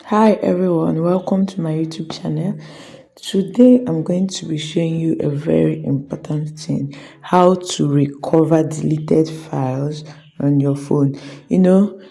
Hi everyone, welcome to my YouTube channel. Today I'm going to be showing you a very important thing: how to recover deleted files on your phone.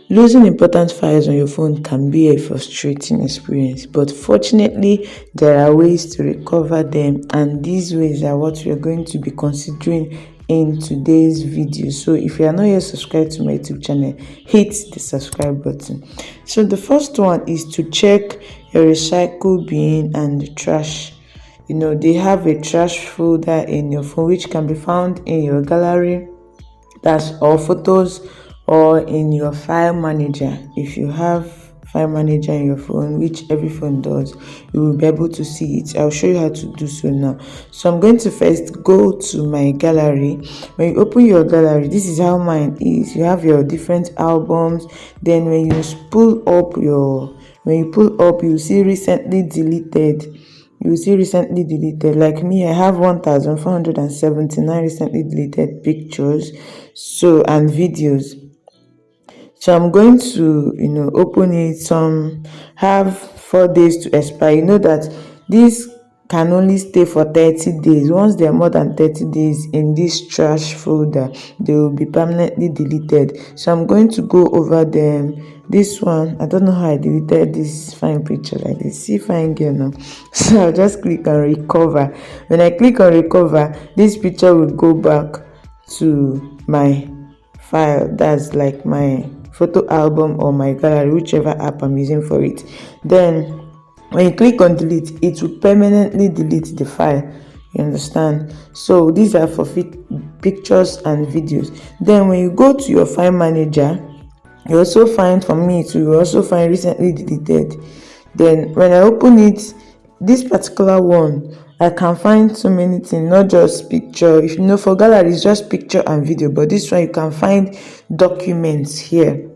Losing important files on your phone can be a frustrating experience, but fortunately there are ways to recover them, and these ways are what we're going to be considering in today's video. So if you are not yet subscribed to my YouTube channel, hit the subscribe button. So the first one is to check your recycle bin and the trash. They have a trash folder in your phone which can be found in your gallery, that's all photos, or in your file manager. If you have file manager in your phone, which every phone does, you will be able to see it. I'll show you how to do so now. So I'm going to first go to my gallery. When you open your gallery, this is how mine is. You have your different albums. Then when you pull up, you see recently deleted. Like me, I have 1479 recently deleted pictures and videos. So I'm going to open it. Some have 4 days to expire. You know that this can only stay for 30 days. Once they are more than 30 days in this trash folder, they will be permanently deleted. So I'm going to go over them. This one, I don't know how I deleted this fine picture like this. See, fine girl now. So I'll just click on recover. When I click on recover, this picture will go back to my file. That's like my photo album or my gallery, whichever app I'm using for it. Then when you click on delete, it will permanently delete the file. You understand? So these are for pictures and videos. Then when you go to your file manager, you also find, for me too, you also find recently deleted. Then when I open it, this particular one, I can find so many things, not just picture. If you know, for gallery it's just picture and video, but this one you can find documents here,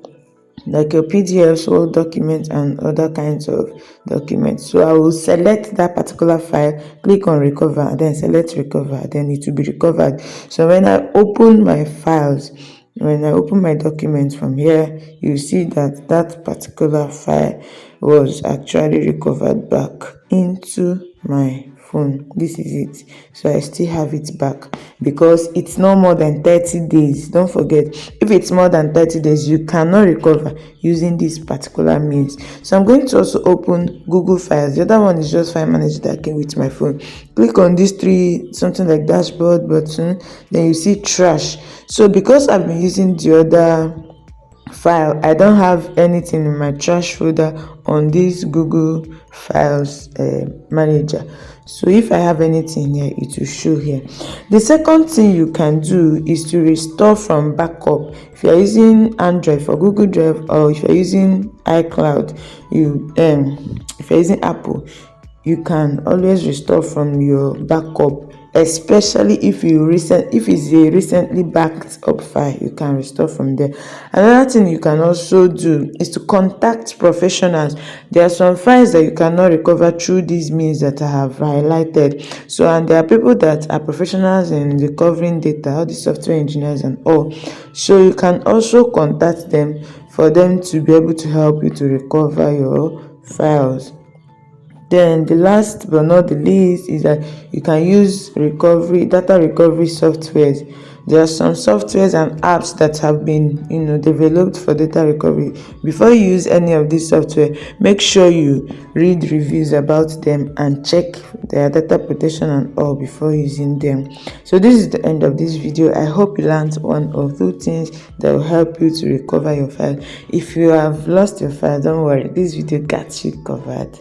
like your PDFs or documents and other kinds of documents. So I will select that particular file, click on recover, then select recover, then it will be recovered. So when I open my files, when I open my documents from here, you see that that particular file was actually recovered back into my phone. This is it. So I still have it back because it's not more than 30 days. Don't forget, if it's more than 30 days, you cannot recover using this particular means. So I'm going to also open Google Files. The other one is just File Manager that came with my phone. Click on these three, something like dashboard button, then you see trash. So because I've been using the other file, I don't have anything in my trash folder on this Google Files manager. So if I have anything here, it will show here. The second thing you can do is to restore from backup. If you're using Android for Google Drive, or if you're using icloud, if you're using Apple, you can always restore from your backup, especially if it's a recently backed up file. You can restore from there. Another thing you can also do is to contact professionals. There are some files that you cannot recover through these means that I have highlighted. So, and there are people that are professionals in recovering data, all the software engineers and all. So you can also contact them for them to be able to help you to recover your files. Then the last but not the least is that you can use data recovery softwares. There are some softwares and apps that have been developed for data recovery. Before you use any of these software, make sure you read reviews about them and check their data protection and all before using them. So this is the end of this video. I hope you learned one or two things that will help you to recover your file. If you have lost your file, don't worry, this video got you covered.